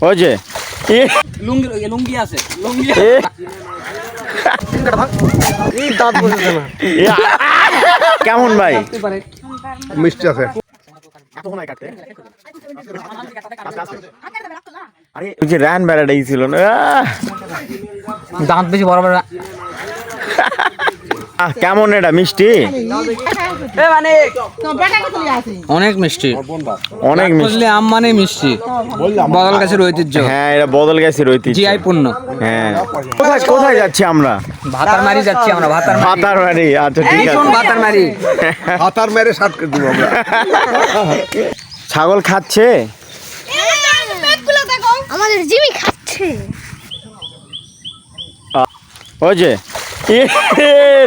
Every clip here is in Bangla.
ওই যে লুঙ্গি আছে লুঙ্গি কেমন ভাই? মিষ্টি আছে। ওই যে রান বেড়াটাই ছিল না। দাঁত বেশি বড় বড়। কেমন এটা মিষ্টি? অনেক মিষ্টি, অনেক মিষ্টি। আম মানে মিষ্টি, বদল গাছের ঐতিহ্য। হ্যাঁ, এটা বদল গাছের ঐতিহ্য। জিআই পণ্য। হ্যাঁ, কোথায় কোথায় যাচ্ছি আমরা? ভাতারমারি যাচ্ছি আমরা। ভাতারমারি। আচ্ছা ঠিক আছে। ভাতারমারি হাতার মেরে শার্ট করে দিব আমরা। ছাগল খাচ্ছে? আমাদের জিমি খাচ্ছে। ওই যে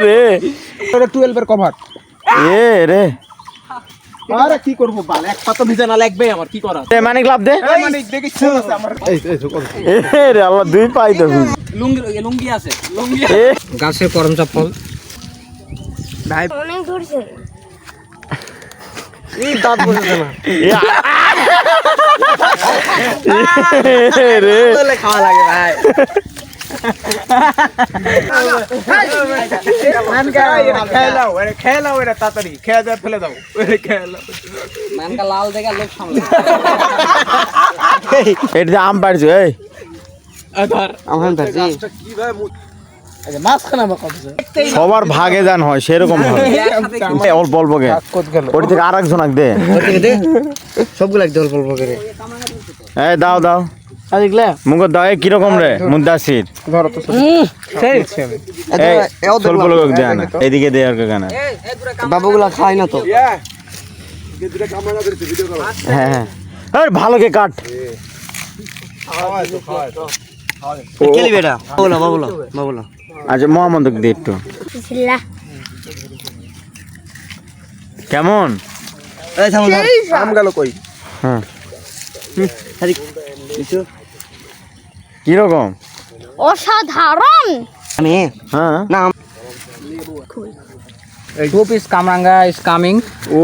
রে 12 এর কভার। রে আরে কি করব বাল, এক পাতা ভিজা না লাগবে আমার, কি করা? মানে ক্লাব দে। মানে দেখি ছিল আছে আমার। এই রে আল্লাহ, দুই পাই তো। লুঙ্গি আছে লুঙ্গি। এ গাছের করম চপ্পল ভাই অনেক ধরছে। এই দাঁত বসে না। রে বলে খাওয়া লাগে ভাই। খেলাও এটা তাড়াতাড়ি খেয়ে যা, ফেলে দাও। খেলাও মানকা লাল দেখা লোক সামনে। এটা আম পারছো? এই ধর আমার ধরছি। কি ভাই মাছখানা বা কত সবার ভাগে যান হয় সেরকম ভাবে। অল্প অল্প গে ওটি থেকে আর একজন দে। সবগুলো একদম অল্প অল্প করে। এই দাও দাও মুখ দাও। এই কিরকম রে মুদাসির? ধরো তো স্বল্প লোক দেয় না, এদিকে দেয় আর কেন? বাবুগুলা খায় না তো। হ্যাঁ হ্যাঁ, আরে ভালো কে কাট। কেলি বেটা বাবুলা। আচ্ছা মোহাম্মদ দে একটু। বিসমিল্লাহ। কেমন? আম গেল কই? হ্যাঁ কিরকম? অসাধারণ। আমি হ্যাঁ না টু পিস কামরাঙ্গা ইজ কামিং। ও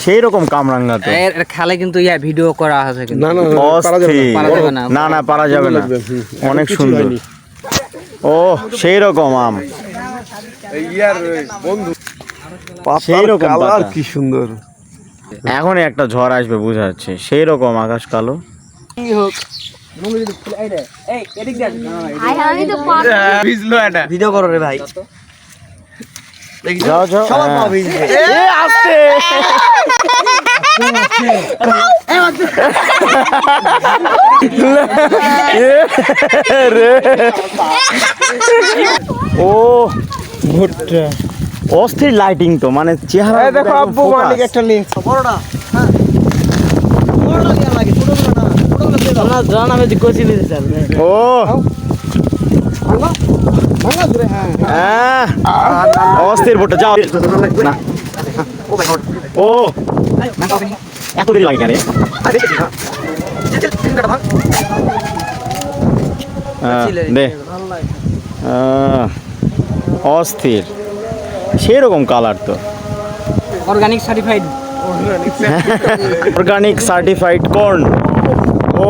সেই রকম কামরাঙ্গা তো। এর খেলে কিন্তু ইয়া ভিডিও করা আছে কিন্তু। না না পারা যাবে অস্থির। পারা যাবে না। না না পারা যাবে না, অনেক সুন্দর। ও সেই রকম আম, এই ইয়ার বন্ধু সেই রকম কালার পাতা। কি সুন্দর। এখনই একটা ঝড় আসবে বোঝা যাচ্ছে, সেই রকম আকাশ কালো। আমি তো পারবো। ভিজলো এটা। ভিডিও করো রে ভাই। যাও যাও। এ আস্তে। রে ও ভুট্টা অস্থির লাইটিং তো, মানে চেহারা দেখো আব্বু মালিক একটা লিংক বড়টা। ও অস্থির ভুট্টা। যাও না। ও এত দেরি লাগে রে। দে অস্থির সেরকম কালার তো। Organic certified. Organic certified corn. ও